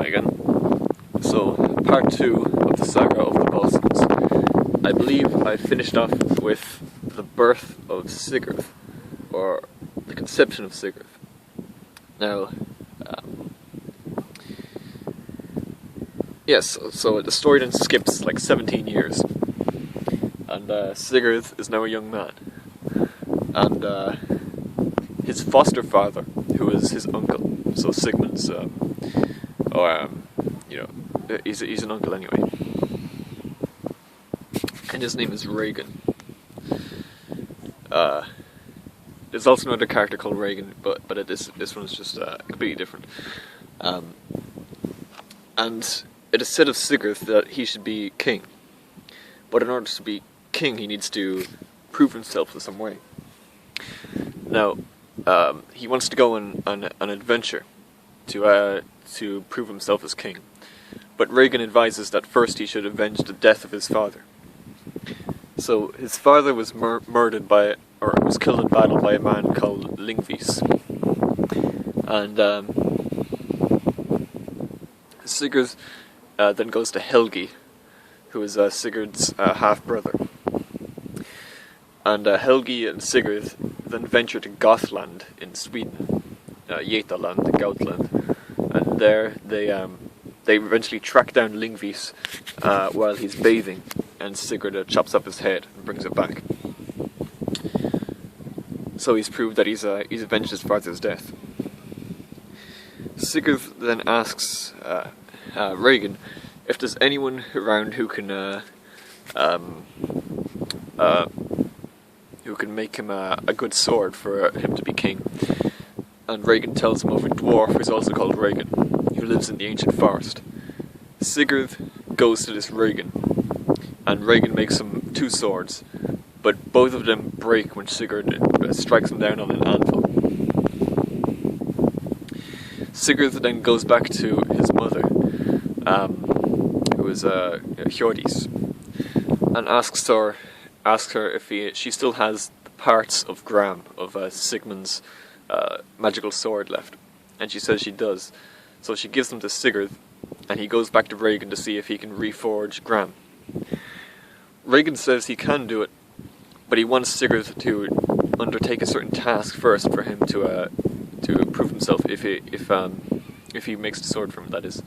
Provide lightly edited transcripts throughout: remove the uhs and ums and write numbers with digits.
again. So, part 2 of the Saga of the Volsungs. I believe I finished off with the birth of Sigurd, or the conception of Sigurd. Now, yes, so the story then skips like 17 years, and Sigurd is now a young man, and his foster father, who is his uncle, so Sigmund's, he's an uncle anyway, and his name is Regan. There's also another character called Regan, but this one's just completely different. And it is said of Sigurd that he should be king, but in order to be king, he needs to prove himself in some way. Now, he wants to go on an adventure to prove himself as king, but Regan advises that first he should avenge the death of his father. So his father was murdered was killed in battle by a man called Lingvis, and Sigurd then goes to Helgi, who is Sigurd's half-brother. And Helgi and Sigurd then venture to Gothland in Sweden, Jetaland, Gautland, and there they eventually track down Lingvis while he's bathing, and Sigurd chops up his head and brings it back. So he's proved that he's avenged his father's death. Sigurd then asks Regan if there's anyone around who can make him a good sword for him to be king. And Regan tells him of a dwarf who's also called Regan, who lives in the ancient forest. Sigurd goes to this Regan, and Regan makes him 2 swords, but both of them break when Sigurd strikes him down on an anvil. Sigurd then goes back to his mother, who is Hjördis, and asks her if she still has the parts of Gram, of Sigmund's magical sword left, and she says she does. So she gives them to Sigurd, and he goes back to Regan to see if he can reforge Gram. Regan says he can do it, but he wants Sigurd to undertake a certain task first for him to prove himself if he makes the sword for him, that is.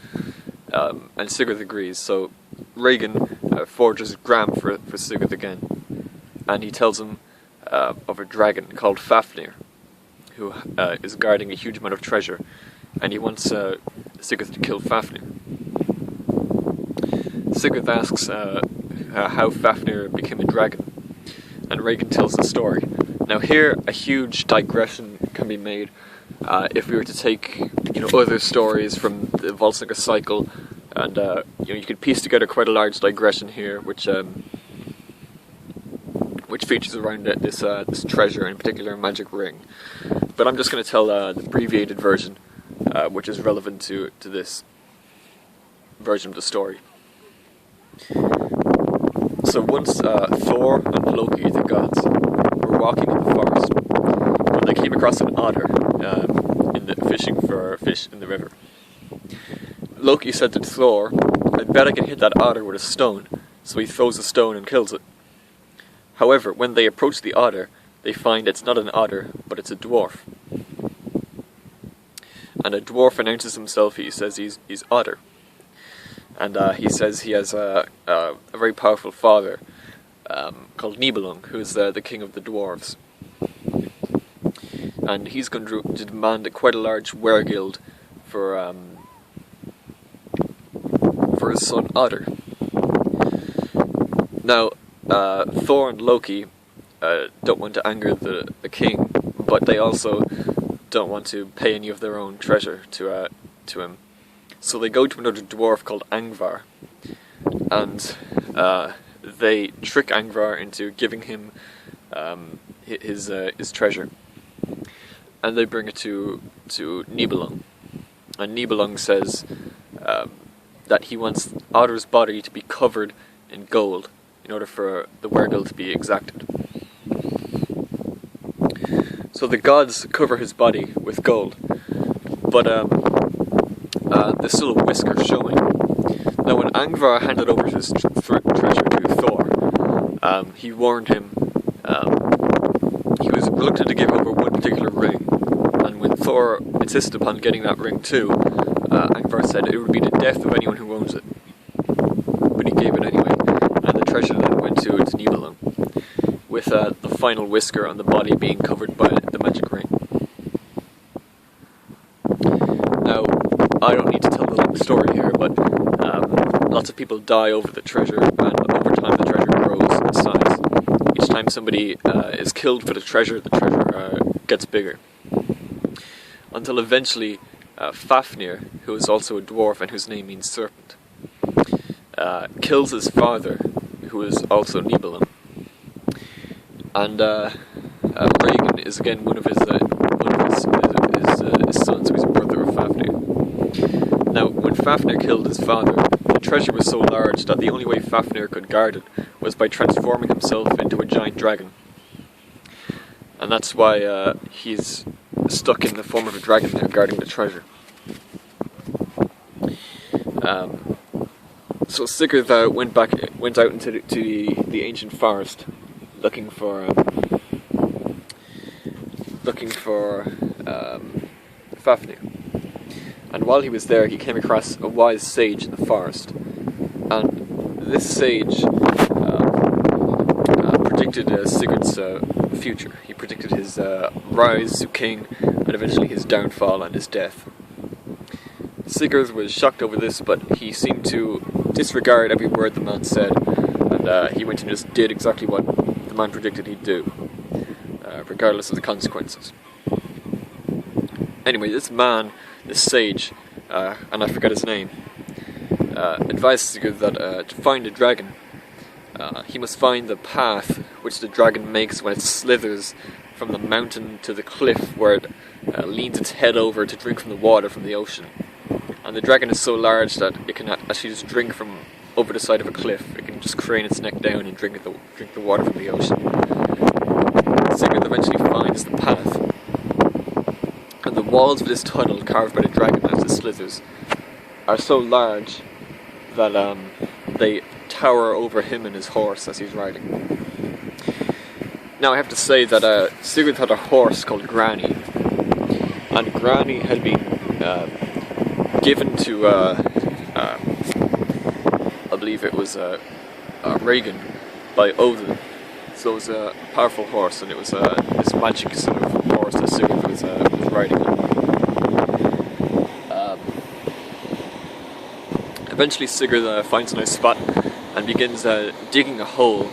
And Sigurd agrees, so Regan forges Gram for Sigurd again, and he tells him of a dragon called Fafnir, who is guarding a huge amount of treasure, and he wants Sigurd to kill Fafnir. Sigurd asks how Fafnir became a dragon, and Regan tells the story. Now here, a huge digression can be made if we were to take other stories from the Volsungs cycle, and you could piece together quite a large digression here, which features around this treasure, in particular a magic ring. But I'm just going to tell the abbreviated version, which is relevant to this version of the story. So once Thor and Loki, the gods, were walking in the forest when they came across an otter fishing for fish in the river. Loki said to Thor, "I bet I can hit that otter with a stone," so he throws a stone and kills it. However, when they approach the otter, they find it's not an otter, but it's a dwarf. And a dwarf announces himself. He says he's Otter, and he says he has a very powerful father called Nibelung, who is the king of the dwarves. And he's going to demand quite a large weregild for his son Otter. Now, Thor and Loki don't want to anger the king, but they also don't want to pay any of their own treasure to him. So they go to another dwarf called Angvar, and they trick Angvar into giving him his treasure. And they bring it to Nibelung. And Nibelung says that he wants Otter's body to be covered in gold in order for the weregild to be exacted. So the gods cover his body with gold, but there's still a whisker showing. Now, when Angvar handed over his treasure to Thor, he warned him. He was reluctant to give over one particular ring, and when Thor insisted upon getting that ring too, Angvar said it would be the death of anyone who owns it. But he gave it anyway, and the treasure then went to Nibelung, with the final whisker on the body being covered by the magic ring. Now, I don't need to tell the long story here, but lots of people die over the treasure, and over time the treasure grows in size. Each time somebody is killed for the treasure gets bigger. Until eventually Fafnir, who is also a dwarf and whose name means serpent, kills his father, who is also Nibelung. And Regan is again one of his sons, who is a brother of Fafnir. Now, when Fafnir killed his father, the treasure was so large that the only way Fafnir could guard it was by transforming himself into a giant dragon. And that's why he's stuck in the form of a dragon now, guarding the treasure. So Sigurd went out into the ancient forest, looking for Fafnir. And while he was there, he came across a wise sage in the forest. And this sage predicted Sigurd's future. He predicted his rise to king, and eventually his downfall and his death. Sigurd was shocked over this, but he seemed to disregard every word the man said, and he went and just did exactly what the man predicted he'd do, regardless of the consequences. Anyway, this sage, and I forget his name, advised Sigurd that to find a dragon, he must find the path which the dragon makes when it slithers from the mountain to the cliff, where it leans its head over to drink from the water from the ocean. And the dragon is so large that it can actually just drink from over the side of a cliff. It can just crane its neck down and drink the water from the ocean. Sigurd eventually finds the path, and the walls of this tunnel carved by the dragon as it slithers are so large that they tower over him and his horse as he's riding. Now I have to say that Sigurd had a horse called Grani, and Grani had been given to, I believe it was Regan, by Odin. So it was a powerful horse, and it was this magic sort of horse that Sigurd was riding on. Eventually Sigurd finds a nice spot and begins digging a hole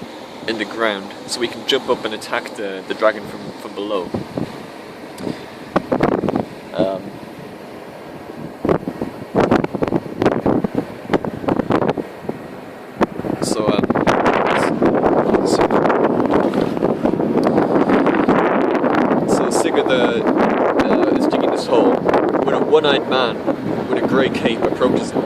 in the ground so he can jump up and attack the dragon from below. So Sigurd is digging this hole when a one-eyed man with a grey cape approaches him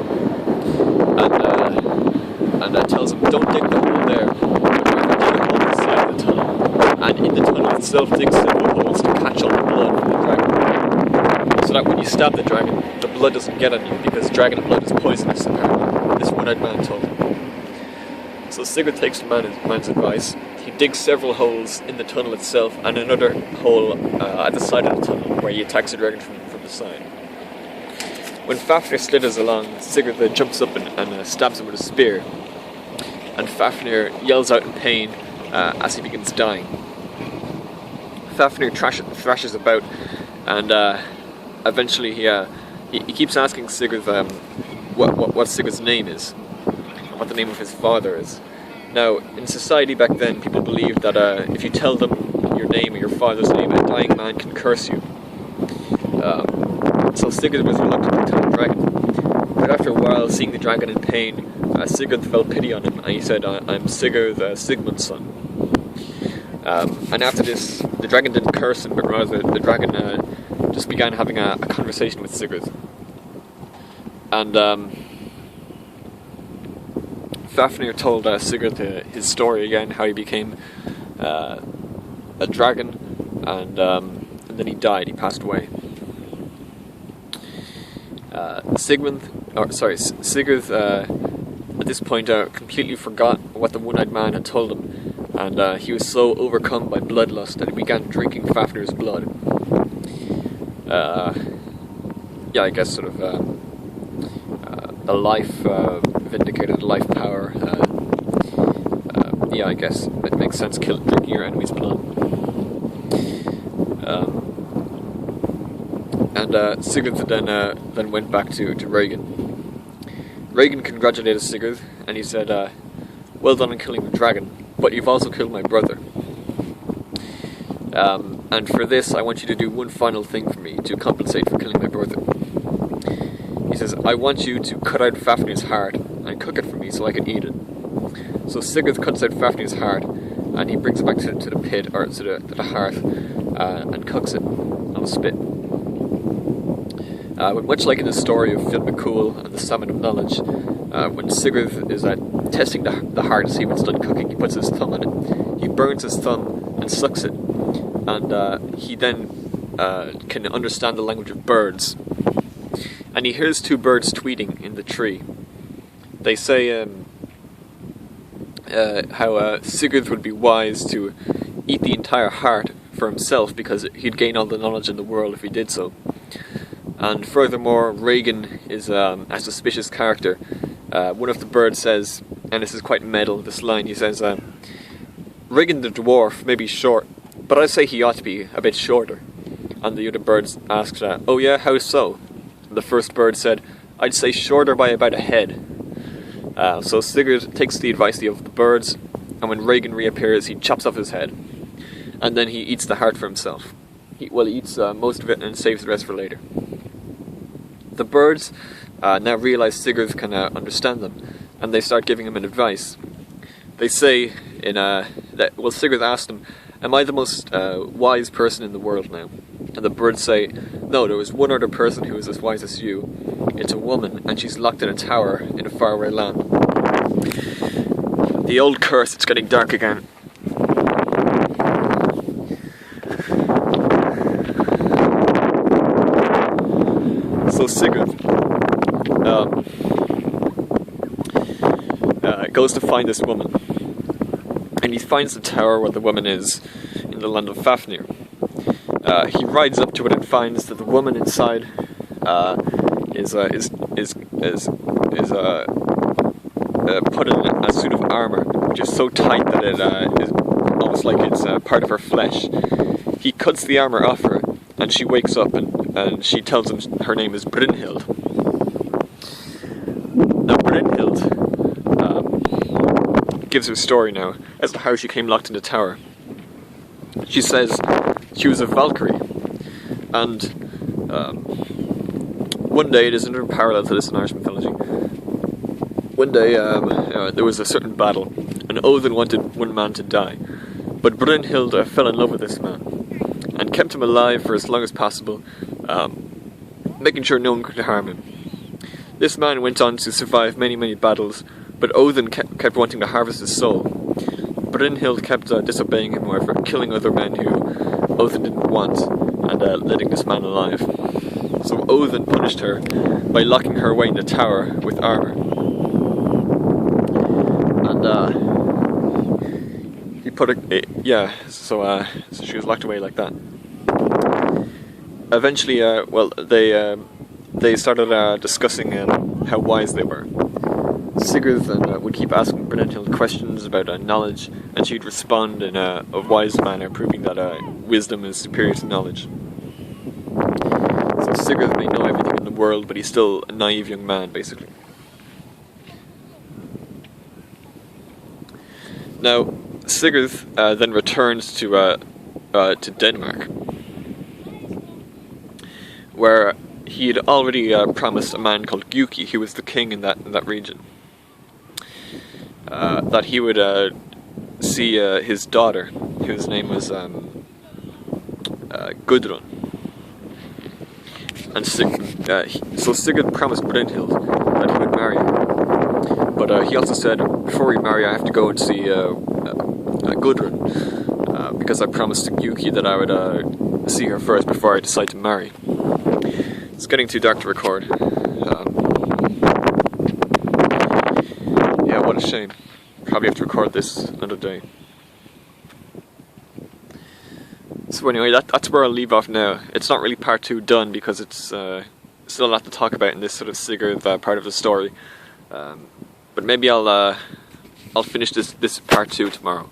and tells him, "Don't dig the hole there, but rather dig a hole inside the tunnel, and in the tunnel itself dig several holes to catch all the blood from the dragon, so that when you stab the dragon, the blood doesn't get on you, because dragon blood is poisonous, apparently," this one-eyed man told him. So Sigurd takes the man's advice. He digs several holes in the tunnel itself, and another hole at the side of the tunnel, where he attacks the dragon from the side. When Fafnir slithers along, Sigurd jumps up and stabs him with a spear, and Fafnir yells out in pain as he begins dying. Fafnir thrashes about, and eventually he keeps asking Sigurd what Sigurd's name is, and what the name of his father is. Now, in society back then, people believed that if you tell them your name or your father's name, a dying man can curse you. So Sigurd was reluctant to tell the dragon. But after a while, seeing the dragon in pain, Sigurd felt pity on him, and he said, "I'm Sigurd, Sigmund's son." And after this, the dragon didn't curse him, but rather the dragon just began having a conversation with Sigurd. And Fafnir told Sigurd his story again, how he became a dragon, and then he died, he passed away. Sigurd at this point completely forgot what the one-eyed man had told him, and he was so overcome by bloodlust that he began drinking Fafnir's blood. Yeah, I guess sort of the life vindicated life power. Yeah, I guess it makes sense drinking your enemy's blood. And Sigurd then went back to Regan. Regan congratulated Sigurd, and he said, "Well done on killing the dragon, but you've also killed my brother. And for this, I want you to do one final thing for me to compensate for killing my brother." He says, "I want you to cut out Fafnir's heart and cook it for me so I can eat it." So Sigurd cuts out Fafnir's heart, and he brings it back to the pit, or to the hearth, and cooks it on a spit. But much like in the story of Phil McCool and the Salmon of Knowledge, when Sigurd is testing the heart to see if it's done cooking, he puts his thumb on it. He burns his thumb and sucks it, and he then can understand the language of birds. And he hears two birds tweeting in the tree. They say how Sigurd would be wise to eat the entire heart for himself because he'd gain all the knowledge in the world if he did so. And furthermore, Regan is a suspicious character. One of the birds says, and this is quite metal, this line, he says, "Regan the dwarf may be short, but I say he ought to be a bit shorter." And the other birds asked, "Oh yeah, how so?" And the first bird said, "I'd say shorter by about a head." So Sigurd takes the advice of the birds, and when Regan reappears, he chops off his head. And then he eats the heart for himself. He eats most of it and saves the rest for later. The birds now realize Sigurd can understand them, and they start giving him an advice. They say Sigurd asked them, "Am I the most wise person in the world now?" And the birds say, "No, there was one other person who is as wise as you. It's a woman, and she's locked in a tower in a faraway land." The old curse, it's getting dark again. So Sigurd goes to find this woman, and he finds the tower where the woman is in the land of Fafnir. He rides up to it and finds that the woman inside is put in a suit of armor, which is so tight that it is almost like it's part of her flesh. He cuts the armor off her, and she wakes up, and she tells him her name is Brynhild. Now Brynhild gives her story now as to how she came locked in the tower. She says she was a Valkyrie, and one day, it is another parallel to this in Irish mythology. One day there was a certain battle, and Odin wanted one man to die, but Brynhild fell in love with this man and kept him alive for as long as possible, making sure no one could harm him. This man went on to survive many, many battles, but Odin kept wanting to harvest his soul. Brynhild kept disobeying him, however, killing other men who Odin didn't want, and letting this man alive. So Odin punished her by locking her away in the tower with armor. And he put so she was locked away like that. Eventually, they started discussing how wise they were. Sigurd would keep asking Brynhild questions about knowledge, and she'd respond in a wise manner, proving that wisdom is superior to knowledge. So Sigurd may know everything in the world, but he's still a naive young man, basically. Now, Sigurd then returns to Denmark, where he had already promised a man called Gyuki, who was the king in that region, that he would see his daughter, whose name was Gudrun. And so Sigurd promised Brynhild that he would marry her. But he also said, before we marry, I have to go and see Gudrun, because I promised to Gyuki that I would see her first before I decide to marry. It's getting too dark to record. Yeah, what a shame. Probably have to record this another day. So anyway, that's where I'll leave off now. It's not really part 2 done because it's still a lot to talk about in this sort of Sigurd part of the story. But maybe I'll finish this part 2 tomorrow.